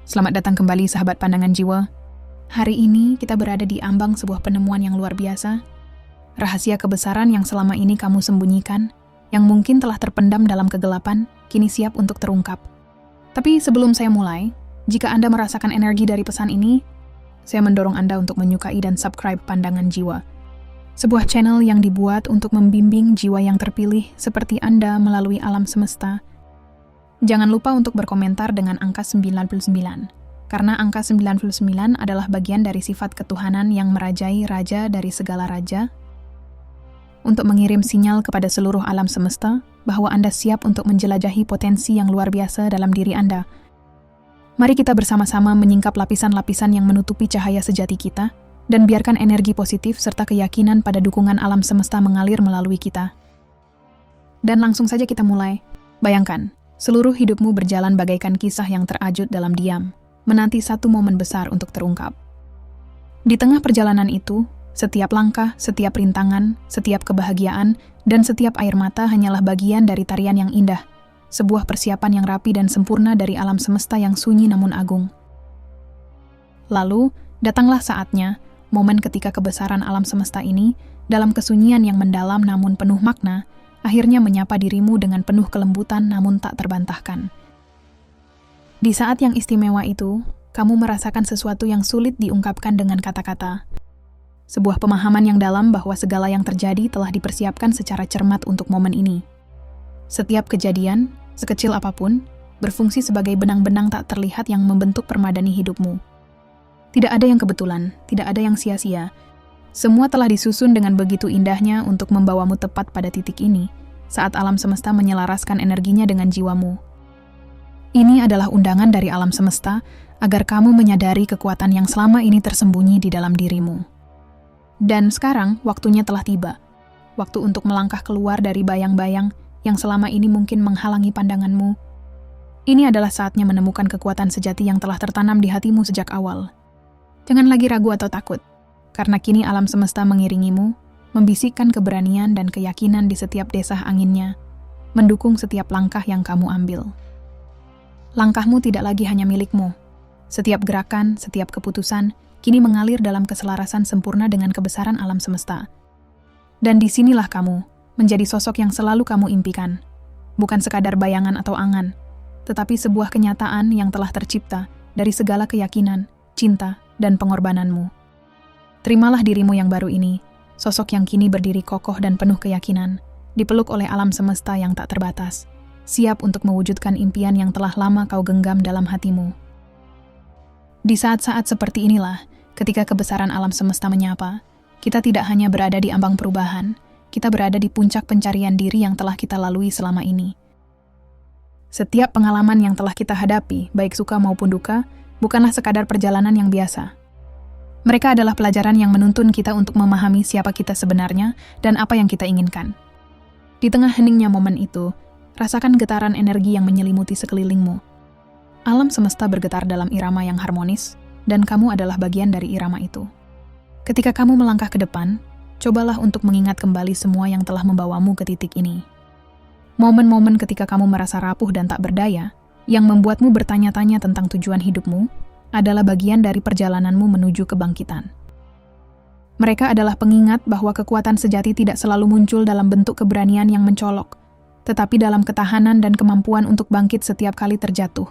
Selamat datang kembali sahabat pandangan jiwa. Hari ini kita berada di ambang sebuah penemuan yang luar biasa. Rahasia kebesaran yang selama ini kamu sembunyikan, yang mungkin telah terpendam dalam kegelapan, kini siap untuk terungkap. Tapi sebelum saya mulai, jika Anda merasakan energi dari pesan ini, saya mendorong Anda untuk menyukai dan subscribe Pandangan Jiwa. Sebuah channel yang dibuat untuk membimbing jiwa yang terpilih seperti Anda melalui alam semesta. Jangan lupa untuk berkomentar dengan angka 99, karena angka 99 adalah bagian dari sifat ketuhanan yang merajai raja dari segala raja, untuk mengirim sinyal kepada seluruh alam semesta bahwa Anda siap untuk menjelajahi potensi yang luar biasa dalam diri Anda. Mari kita bersama-sama menyingkap lapisan-lapisan yang menutupi cahaya sejati kita, dan biarkan energi positif serta keyakinan pada dukungan alam semesta mengalir melalui kita. Dan langsung saja kita mulai. Bayangkan, seluruh hidupmu berjalan bagaikan kisah yang terajut dalam diam, menanti satu momen besar untuk terungkap. Di tengah perjalanan itu, setiap langkah, setiap rintangan, setiap kebahagiaan, dan setiap air mata hanyalah bagian dari tarian yang indah, sebuah persiapan yang rapi dan sempurna dari alam semesta yang sunyi namun agung. Lalu, datanglah saatnya, momen ketika kebesaran alam semesta ini, dalam kesunyian yang mendalam namun penuh makna, akhirnya menyapa dirimu dengan penuh kelembutan namun tak terbantahkan. Di saat yang istimewa itu, kamu merasakan sesuatu yang sulit diungkapkan dengan kata-kata. Sebuah pemahaman yang dalam bahwa segala yang terjadi telah dipersiapkan secara cermat untuk momen ini. Setiap kejadian, sekecil apapun, berfungsi sebagai benang-benang tak terlihat yang membentuk permadani hidupmu. Tidak ada yang kebetulan, tidak ada yang sia-sia. Semua telah disusun dengan begitu indahnya untuk membawamu tepat pada titik ini, saat alam semesta menyelaraskan energinya dengan jiwamu. Ini adalah undangan dari alam semesta, agar kamu menyadari kekuatan yang selama ini tersembunyi di dalam dirimu. Dan sekarang, waktunya telah tiba. Waktu untuk melangkah keluar dari bayang-bayang yang selama ini mungkin menghalangi pandanganmu. Ini adalah saatnya menemukan kekuatan sejati yang telah tertanam di hatimu sejak awal. Jangan lagi ragu atau takut. Karena kini alam semesta mengiringimu, membisikkan keberanian dan keyakinan di setiap desah anginnya, mendukung setiap langkah yang kamu ambil. Langkahmu tidak lagi hanya milikmu. Setiap gerakan, setiap keputusan, kini mengalir dalam keselarasan sempurna dengan kebesaran alam semesta. Dan disinilah kamu, menjadi sosok yang selalu kamu impikan. Bukan sekadar bayangan atau angan, tetapi sebuah kenyataan yang telah tercipta dari segala keyakinan, cinta, dan pengorbananmu. Terimalah dirimu yang baru ini, sosok yang kini berdiri kokoh dan penuh keyakinan, dipeluk oleh alam semesta yang tak terbatas, siap untuk mewujudkan impian yang telah lama kau genggam dalam hatimu. Di saat-saat seperti inilah, ketika kebesaran alam semesta menyapa, kita tidak hanya berada di ambang perubahan, kita berada di puncak pencarian diri yang telah kita lalui selama ini. Setiap pengalaman yang telah kita hadapi, baik suka maupun duka, bukanlah sekadar perjalanan yang biasa. Mereka adalah pelajaran yang menuntun kita untuk memahami siapa kita sebenarnya dan apa yang kita inginkan. Di tengah heningnya momen itu, rasakan getaran energi yang menyelimuti sekelilingmu. Alam semesta bergetar dalam irama yang harmonis, dan kamu adalah bagian dari irama itu. Ketika kamu melangkah ke depan, cobalah untuk mengingat kembali semua yang telah membawamu ke titik ini. Momen-momen ketika kamu merasa rapuh dan tak berdaya, yang membuatmu bertanya-tanya tentang tujuan hidupmu, adalah bagian dari perjalananmu menuju kebangkitan. Mereka adalah pengingat bahwa kekuatan sejati tidak selalu muncul dalam bentuk keberanian yang mencolok, tetapi dalam ketahanan dan kemampuan untuk bangkit setiap kali terjatuh.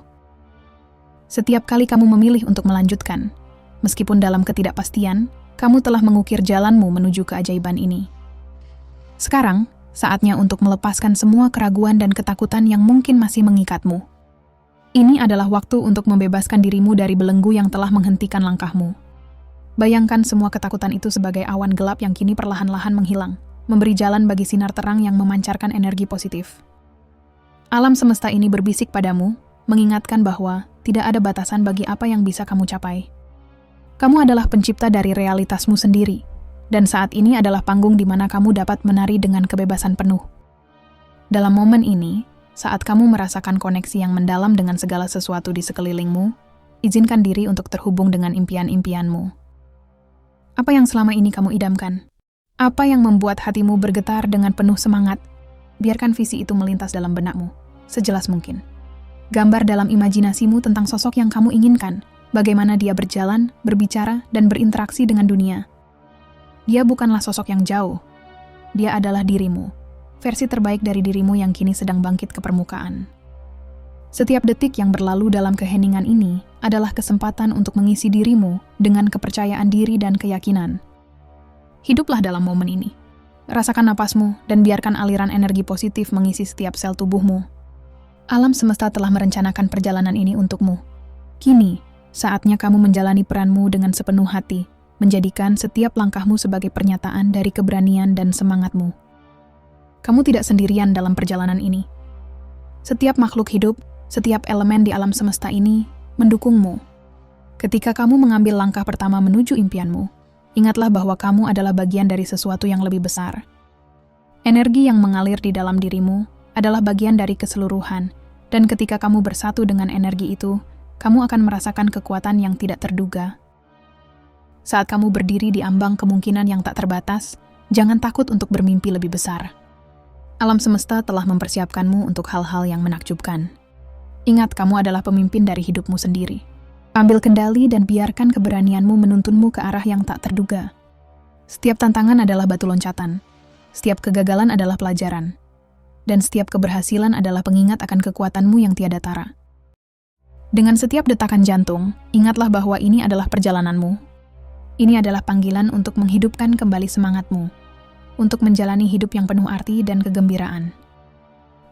Setiap kali kamu memilih untuk melanjutkan, meskipun dalam ketidakpastian, kamu telah mengukir jalanmu menuju keajaiban ini. Sekarang, saatnya untuk melepaskan semua keraguan dan ketakutan yang mungkin masih mengikatmu. Ini adalah waktu untuk membebaskan dirimu dari belenggu yang telah menghentikan langkahmu. Bayangkan semua ketakutan itu sebagai awan gelap yang kini perlahan-lahan menghilang, memberi jalan bagi sinar terang yang memancarkan energi positif. Alam semesta ini berbisik padamu, mengingatkan bahwa tidak ada batasan bagi apa yang bisa kamu capai. Kamu adalah pencipta dari realitasmu sendiri, dan saat ini adalah panggung di mana kamu dapat menari dengan kebebasan penuh. Dalam momen ini, saat kamu merasakan koneksi yang mendalam dengan segala sesuatu di sekelilingmu, izinkan diri untuk terhubung dengan impian-impianmu. Apa yang selama ini kamu idamkan? Apa yang membuat hatimu bergetar dengan penuh semangat? Biarkan visi itu melintas dalam benakmu, sejelas mungkin. Gambar dalam imajinasimu tentang sosok yang kamu inginkan, bagaimana dia berjalan, berbicara, dan berinteraksi dengan dunia. Dia bukanlah sosok yang jauh. Dia adalah dirimu, versi terbaik dari dirimu yang kini sedang bangkit ke permukaan. Setiap detik yang berlalu dalam keheningan ini adalah kesempatan untuk mengisi dirimu dengan kepercayaan diri dan keyakinan. Hiduplah dalam momen ini. Rasakan napasmu dan biarkan aliran energi positif mengisi setiap sel tubuhmu. Alam semesta telah merencanakan perjalanan ini untukmu. Kini, saatnya kamu menjalani peranmu dengan sepenuh hati, menjadikan setiap langkahmu sebagai pernyataan dari keberanian dan semangatmu. Kamu tidak sendirian dalam perjalanan ini. Setiap makhluk hidup, setiap elemen di alam semesta ini mendukungmu. Ketika kamu mengambil langkah pertama menuju impianmu, ingatlah bahwa kamu adalah bagian dari sesuatu yang lebih besar. Energi yang mengalir di dalam dirimu adalah bagian dari keseluruhan, dan ketika kamu bersatu dengan energi itu, kamu akan merasakan kekuatan yang tidak terduga. Saat kamu berdiri di ambang kemungkinan yang tak terbatas, jangan takut untuk bermimpi lebih besar. Alam semesta telah mempersiapkanmu untuk hal-hal yang menakjubkan. Ingat, kamu adalah pemimpin dari hidupmu sendiri. Ambil kendali dan biarkan keberanianmu menuntunmu ke arah yang tak terduga. Setiap tantangan adalah batu loncatan. Setiap kegagalan adalah pelajaran. Dan setiap keberhasilan adalah pengingat akan kekuatanmu yang tiada tara. Dengan setiap detakan jantung, ingatlah bahwa ini adalah perjalananmu. Ini adalah panggilan untuk menghidupkan kembali semangatmu, untuk menjalani hidup yang penuh arti dan kegembiraan.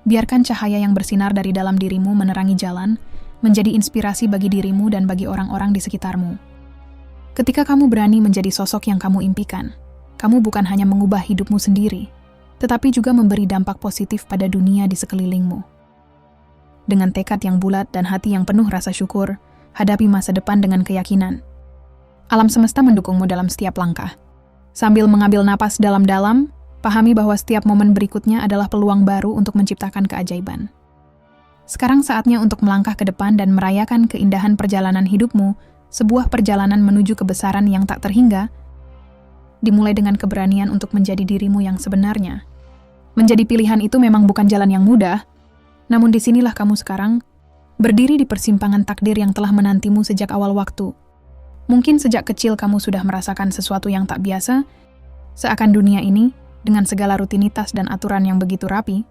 Biarkan cahaya yang bersinar dari dalam dirimu menerangi jalan, menjadi inspirasi bagi dirimu dan bagi orang-orang di sekitarmu. Ketika kamu berani menjadi sosok yang kamu impikan, kamu bukan hanya mengubah hidupmu sendiri, tetapi juga memberi dampak positif pada dunia di sekelilingmu. Dengan tekad yang bulat dan hati yang penuh rasa syukur, hadapi masa depan dengan keyakinan. Alam semesta mendukungmu dalam setiap langkah. Sambil mengambil napas dalam-dalam, pahami bahwa setiap momen berikutnya adalah peluang baru untuk menciptakan keajaiban. Sekarang saatnya untuk melangkah ke depan dan merayakan keindahan perjalanan hidupmu, sebuah perjalanan menuju kebesaran yang tak terhingga, dimulai dengan keberanian untuk menjadi dirimu yang sebenarnya. Menjadi pilihan itu memang bukan jalan yang mudah, namun disinilah kamu sekarang, berdiri di persimpangan takdir yang telah menantimu sejak awal waktu. Mungkin sejak kecil kamu sudah merasakan sesuatu yang tak biasa, seakan dunia ini, dengan segala rutinitas dan aturan yang begitu rapi,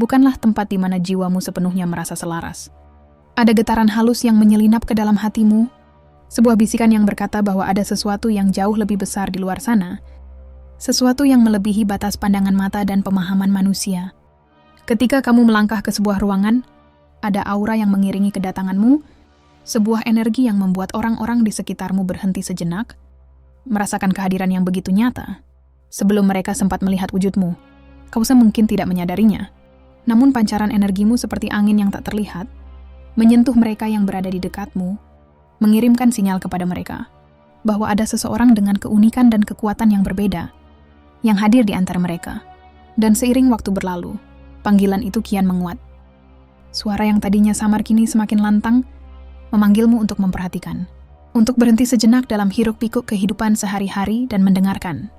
bukanlah tempat di mana jiwamu sepenuhnya merasa selaras. Ada getaran halus yang menyelinap ke dalam hatimu, sebuah bisikan yang berkata bahwa ada sesuatu yang jauh lebih besar di luar sana, sesuatu yang melebihi batas pandangan mata dan pemahaman manusia. Ketika kamu melangkah ke sebuah ruangan, ada aura yang mengiringi kedatanganmu, sebuah energi yang membuat orang-orang di sekitarmu berhenti sejenak, merasakan kehadiran yang begitu nyata. Sebelum mereka sempat melihat wujudmu, kau semungkin tidak menyadarinya. Namun pancaran energimu seperti angin yang tak terlihat, menyentuh mereka yang berada di dekatmu, mengirimkan sinyal kepada mereka bahwa ada seseorang dengan keunikan dan kekuatan yang berbeda yang hadir di antara mereka. Dan seiring waktu berlalu, panggilan itu kian menguat. Suara yang tadinya samar kini semakin lantang, memanggilmu untuk memperhatikan, untuk berhenti sejenak dalam hiruk-pikuk kehidupan sehari-hari dan mendengarkan.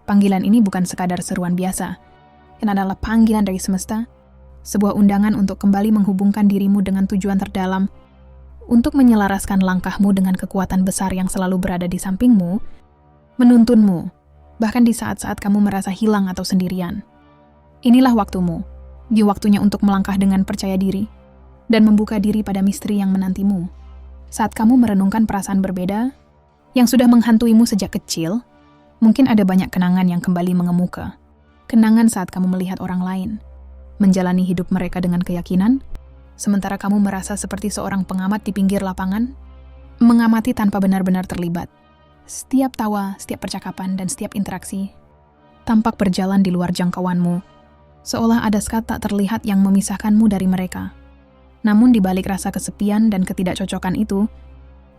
Panggilan ini bukan sekadar seruan biasa, ini adalah panggilan dari semesta, sebuah undangan untuk kembali menghubungkan dirimu dengan tujuan terdalam, untuk menyelaraskan langkahmu dengan kekuatan besar yang selalu berada di sampingmu, menuntunmu, bahkan di saat-saat kamu merasa hilang atau sendirian. Inilah waktumu, di waktunya untuk melangkah dengan percaya diri, dan membuka diri pada misteri yang menantimu. Saat kamu merenungkan perasaan berbeda, yang sudah menghantuimu sejak kecil, mungkin ada banyak kenangan yang kembali mengemuka. Kenangan saat kamu melihat orang lain, menjalani hidup mereka dengan keyakinan, sementara kamu merasa seperti seorang pengamat di pinggir lapangan, mengamati tanpa benar-benar terlibat. Setiap tawa, setiap percakapan, dan setiap interaksi tampak berjalan di luar jangkauanmu, seolah ada sekat tak terlihat yang memisahkanmu dari mereka. Namun di balik rasa kesepian dan ketidakcocokan itu,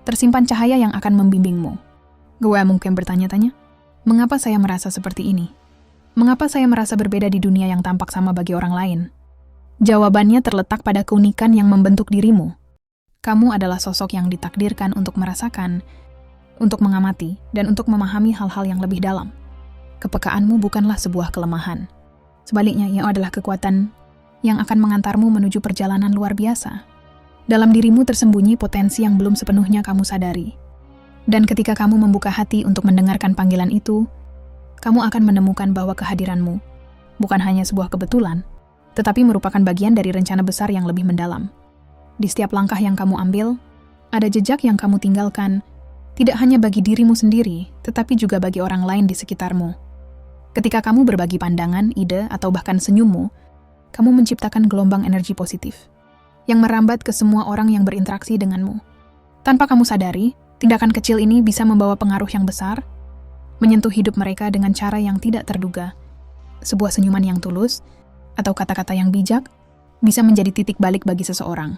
tersimpan cahaya yang akan membimbingmu. Gue mungkin bertanya-tanya, mengapa saya merasa seperti ini? Mengapa saya merasa berbeda di dunia yang tampak sama bagi orang lain? Jawabannya terletak pada keunikan yang membentuk dirimu. Kamu adalah sosok yang ditakdirkan untuk merasakan, untuk mengamati, dan untuk memahami hal-hal yang lebih dalam. Kepekaanmu bukanlah sebuah kelemahan. Sebaliknya, ia adalah kekuatan yang akan mengantarmu menuju perjalanan luar biasa. Dalam dirimu tersembunyi potensi yang belum sepenuhnya kamu sadari. Dan ketika kamu membuka hati untuk mendengarkan panggilan itu, kamu akan menemukan bahwa kehadiranmu bukan hanya sebuah kebetulan, tetapi merupakan bagian dari rencana besar yang lebih mendalam. Di setiap langkah yang kamu ambil, ada jejak yang kamu tinggalkan, tidak hanya bagi dirimu sendiri, tetapi juga bagi orang lain di sekitarmu. Ketika kamu berbagi pandangan, ide, atau bahkan senyummu, kamu menciptakan gelombang energi positif yang merambat ke semua orang yang berinteraksi denganmu. Tanpa kamu sadari, tindakan kecil ini bisa membawa pengaruh yang besar, menyentuh hidup mereka dengan cara yang tidak terduga. Sebuah senyuman yang tulus, atau kata-kata yang bijak, bisa menjadi titik balik bagi seseorang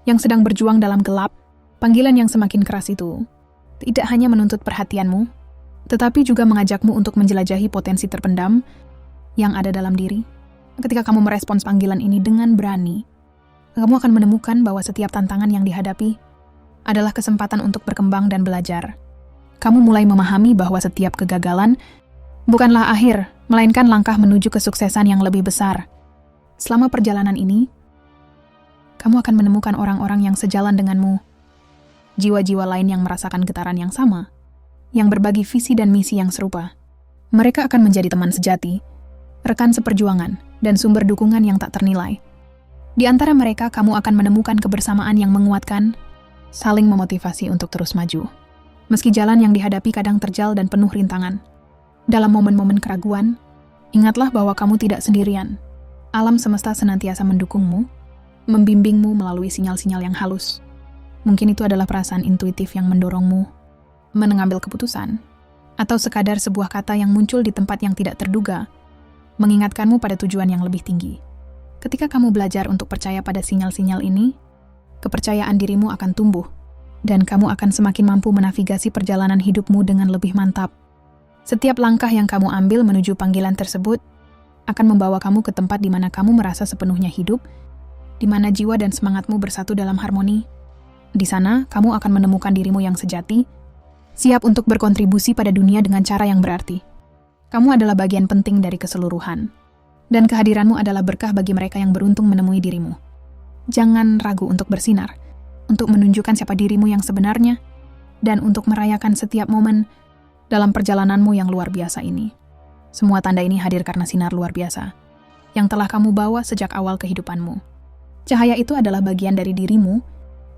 yang sedang berjuang dalam gelap. Panggilan yang semakin keras itu tidak hanya menuntut perhatianmu, tetapi juga mengajakmu untuk menjelajahi potensi terpendam yang ada dalam diri. Ketika kamu merespons panggilan ini dengan berani, kamu akan menemukan bahwa setiap tantangan yang dihadapi adalah kesempatan untuk berkembang dan belajar. Kamu mulai memahami bahwa setiap kegagalan bukanlah akhir, melainkan langkah menuju kesuksesan yang lebih besar. Selama perjalanan ini, kamu akan menemukan orang-orang yang sejalan denganmu, jiwa-jiwa lain yang merasakan getaran yang sama, yang berbagi visi dan misi yang serupa. Mereka akan menjadi teman sejati, rekan seperjuangan, dan sumber dukungan yang tak ternilai. Di antara mereka, kamu akan menemukan kebersamaan yang menguatkan, saling memotivasi untuk terus maju. Meski jalan yang dihadapi kadang terjal dan penuh rintangan. Dalam momen-momen keraguan, ingatlah bahwa kamu tidak sendirian. Alam semesta senantiasa mendukungmu, membimbingmu melalui sinyal-sinyal yang halus. Mungkin itu adalah perasaan intuitif yang mendorongmu mengambil keputusan, atau sekadar sebuah kata yang muncul di tempat yang tidak terduga, mengingatkanmu pada tujuan yang lebih tinggi. Ketika kamu belajar untuk percaya pada sinyal-sinyal ini, kepercayaan dirimu akan tumbuh, dan kamu akan semakin mampu menavigasi perjalanan hidupmu dengan lebih mantap. Setiap langkah yang kamu ambil menuju panggilan tersebut akan membawa kamu ke tempat di mana kamu merasa sepenuhnya hidup, di mana jiwa dan semangatmu bersatu dalam harmoni. Di sana, kamu akan menemukan dirimu yang sejati, siap untuk berkontribusi pada dunia dengan cara yang berarti. Kamu adalah bagian penting dari keseluruhan, dan kehadiranmu adalah berkah bagi mereka yang beruntung menemui dirimu. Jangan ragu untuk bersinar, untuk menunjukkan siapa dirimu yang sebenarnya, dan untuk merayakan setiap momen dalam perjalananmu yang luar biasa ini. Semua tanda ini hadir karena sinar luar biasa yang telah kamu bawa sejak awal kehidupanmu. Cahaya itu adalah bagian dari dirimu,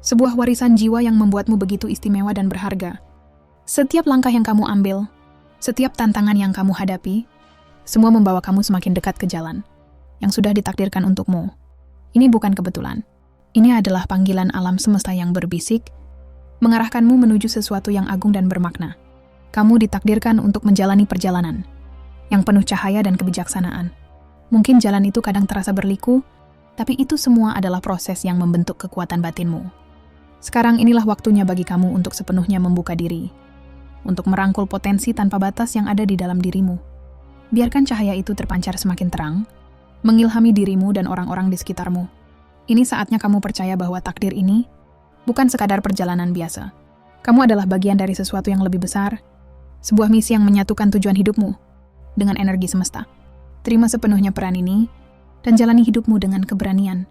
sebuah warisan jiwa yang membuatmu begitu istimewa dan berharga. Setiap langkah yang kamu ambil, setiap tantangan yang kamu hadapi, semua membawa kamu semakin dekat ke jalan yang sudah ditakdirkan untukmu. Ini bukan kebetulan. Ini adalah panggilan alam semesta yang berbisik, mengarahkanmu menuju sesuatu yang agung dan bermakna. Kamu ditakdirkan untuk menjalani perjalanan yang penuh cahaya dan kebijaksanaan. Mungkin jalan itu kadang terasa berliku, tapi itu semua adalah proses yang membentuk kekuatan batinmu. Sekarang inilah waktunya bagi kamu untuk sepenuhnya membuka diri, untuk merangkul potensi tanpa batas yang ada di dalam dirimu. Biarkan cahaya itu terpancar semakin terang, mengilhami dirimu dan orang-orang di sekitarmu. Ini saatnya kamu percaya bahwa takdir ini bukan sekadar perjalanan biasa. Kamu adalah bagian dari sesuatu yang lebih besar, sebuah misi yang menyatukan tujuan hidupmu dengan energi semesta. Terima sepenuhnya peran ini, dan jalani hidupmu dengan keberanian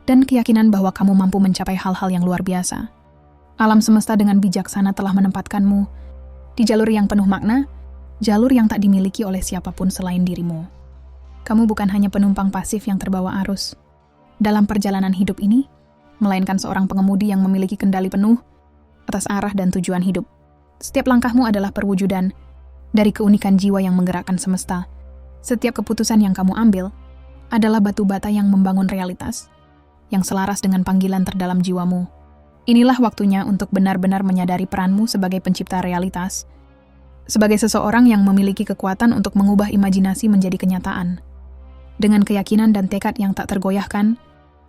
dan keyakinan bahwa kamu mampu mencapai hal-hal yang luar biasa. Alam semesta dengan bijaksana telah menempatkanmu di jalur yang penuh makna, jalur yang tak dimiliki oleh siapapun selain dirimu. Kamu bukan hanya penumpang pasif yang terbawa arus dalam perjalanan hidup ini, melainkan seorang pengemudi yang memiliki kendali penuh atas arah dan tujuan hidup. Setiap langkahmu adalah perwujudan dari keunikan jiwa yang menggerakkan semesta. Setiap keputusan yang kamu ambil adalah batu bata yang membangun realitas yang selaras dengan panggilan terdalam jiwamu. Inilah waktunya untuk benar-benar menyadari peranmu sebagai pencipta realitas, sebagai seseorang yang memiliki kekuatan untuk mengubah imajinasi menjadi kenyataan. Dengan keyakinan dan tekad yang tak tergoyahkan,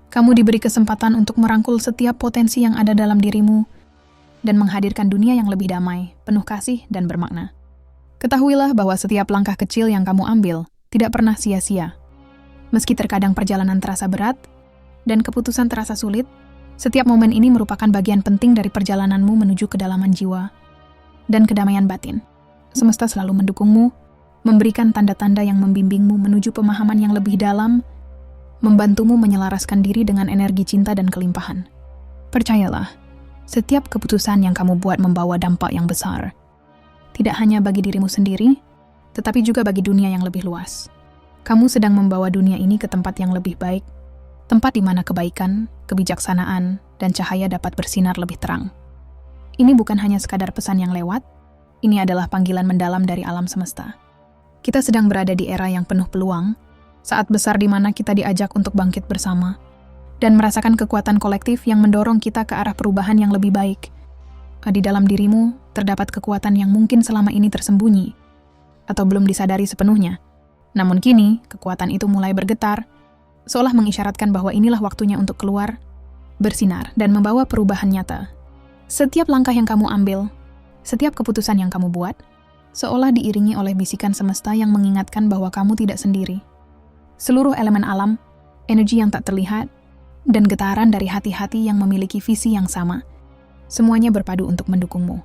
kamu diberi kesempatan untuk merangkul setiap potensi yang ada dalam dirimu dan menghadirkan dunia yang lebih damai, penuh kasih, dan bermakna. Ketahuilah bahwa setiap langkah kecil yang kamu ambil tidak pernah sia-sia. Meski terkadang perjalanan terasa berat dan keputusan terasa sulit, setiap momen ini merupakan bagian penting dari perjalananmu menuju kedalaman jiwa dan kedamaian batin. Semesta selalu mendukungmu, memberikan tanda-tanda yang membimbingmu menuju pemahaman yang lebih dalam membantumu menyelaraskan diri dengan energi cinta dan kelimpahan. Percayalah, setiap keputusan yang kamu buat membawa dampak yang besar. Tidak hanya bagi dirimu sendiri, tetapi juga bagi dunia yang lebih luas. Kamu sedang membawa dunia ini ke tempat yang lebih baik, tempat di mana kebaikan, kebijaksanaan, dan cahaya dapat bersinar lebih terang. Ini bukan hanya sekadar pesan yang lewat, ini adalah panggilan mendalam dari alam semesta. Kita sedang berada di era yang penuh peluang, saat besar di mana kita diajak untuk bangkit bersama, dan merasakan kekuatan kolektif yang mendorong kita ke arah perubahan yang lebih baik. Di dalam dirimu, terdapat kekuatan yang mungkin selama ini tersembunyi, atau belum disadari sepenuhnya. Namun kini, kekuatan itu mulai bergetar, seolah mengisyaratkan bahwa inilah waktunya untuk keluar, bersinar, dan membawa perubahan nyata. Setiap langkah yang kamu ambil, setiap keputusan yang kamu buat, seolah diiringi oleh bisikan semesta yang mengingatkan bahwa kamu tidak sendiri. Seluruh elemen alam, energi yang tak terlihat, dan getaran dari hati-hati yang memiliki visi yang sama, semuanya berpadu untuk mendukungmu.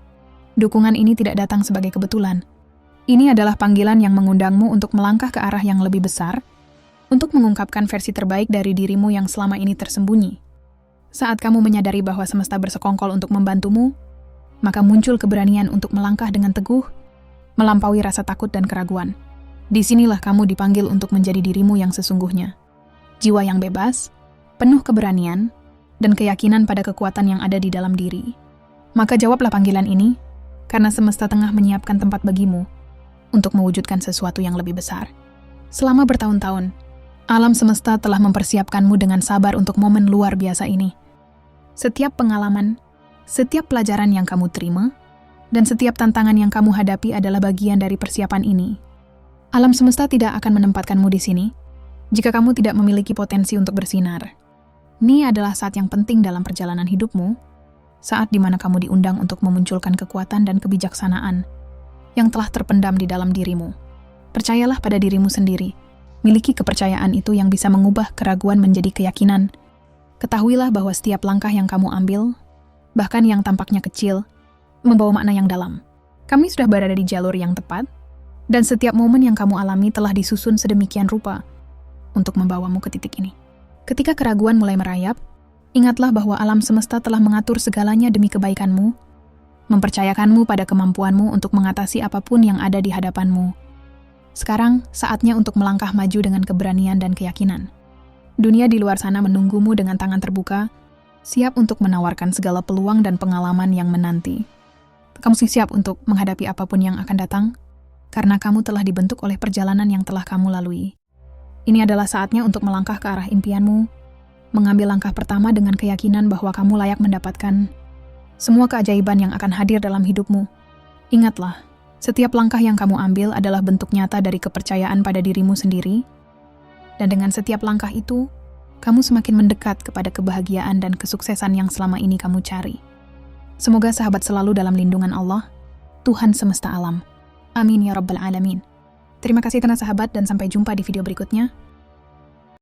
Dukungan ini tidak datang sebagai kebetulan. Ini adalah panggilan yang mengundangmu untuk melangkah ke arah yang lebih besar, untuk mengungkapkan versi terbaik dari dirimu yang selama ini tersembunyi. Saat kamu menyadari bahwa semesta bersekongkol untuk membantumu, maka muncul keberanian untuk melangkah dengan teguh, melampaui rasa takut dan keraguan. Disinilah kamu dipanggil untuk menjadi dirimu yang sesungguhnya. Jiwa yang bebas, penuh keberanian, dan keyakinan pada kekuatan yang ada di dalam diri. Maka jawablah panggilan ini, karena semesta tengah menyiapkan tempat bagimu untuk mewujudkan sesuatu yang lebih besar. Selama bertahun-tahun, alam semesta telah mempersiapkanmu dengan sabar untuk momen luar biasa ini. Setiap pengalaman, setiap pelajaran yang kamu terima, dan setiap tantangan yang kamu hadapi adalah bagian dari persiapan ini. Alam semesta tidak akan menempatkanmu di sini jika kamu tidak memiliki potensi untuk bersinar. Ini adalah saat yang penting dalam perjalanan hidupmu, saat di mana kamu diundang untuk memunculkan kekuatan dan kebijaksanaan yang telah terpendam di dalam dirimu. Percayalah pada dirimu sendiri. Miliki kepercayaan itu yang bisa mengubah keraguan menjadi keyakinan. Ketahuilah bahwa setiap langkah yang kamu ambil, bahkan yang tampaknya kecil, membawa makna yang dalam. Kami sudah berada di jalur yang tepat, dan setiap momen yang kamu alami telah disusun sedemikian rupa untuk membawamu ke titik ini. Ketika keraguan mulai merayap, ingatlah bahwa alam semesta telah mengatur segalanya demi kebaikanmu, mempercayakanmu pada kemampuanmu untuk mengatasi apapun yang ada di hadapanmu. Sekarang, saatnya untuk melangkah maju dengan keberanian dan keyakinan. Dunia di luar sana menunggumu dengan tangan terbuka, siap untuk menawarkan segala peluang dan pengalaman yang menanti. Kamu siap untuk menghadapi apapun yang akan datang, karena kamu telah dibentuk oleh perjalanan yang telah kamu lalui. Ini adalah saatnya untuk melangkah ke arah impianmu, mengambil langkah pertama dengan keyakinan bahwa kamu layak mendapatkan semua keajaiban yang akan hadir dalam hidupmu. Ingatlah, setiap langkah yang kamu ambil adalah bentuk nyata dari kepercayaan pada dirimu sendiri, dan dengan setiap langkah itu, kamu semakin mendekat kepada kebahagiaan dan kesuksesan yang selama ini kamu cari. Semoga sahabat selalu dalam lindungan Allah, Tuhan semesta alam. Amin ya rabbal alamin. Terima kasih teman sahabat dan sampai jumpa di video berikutnya.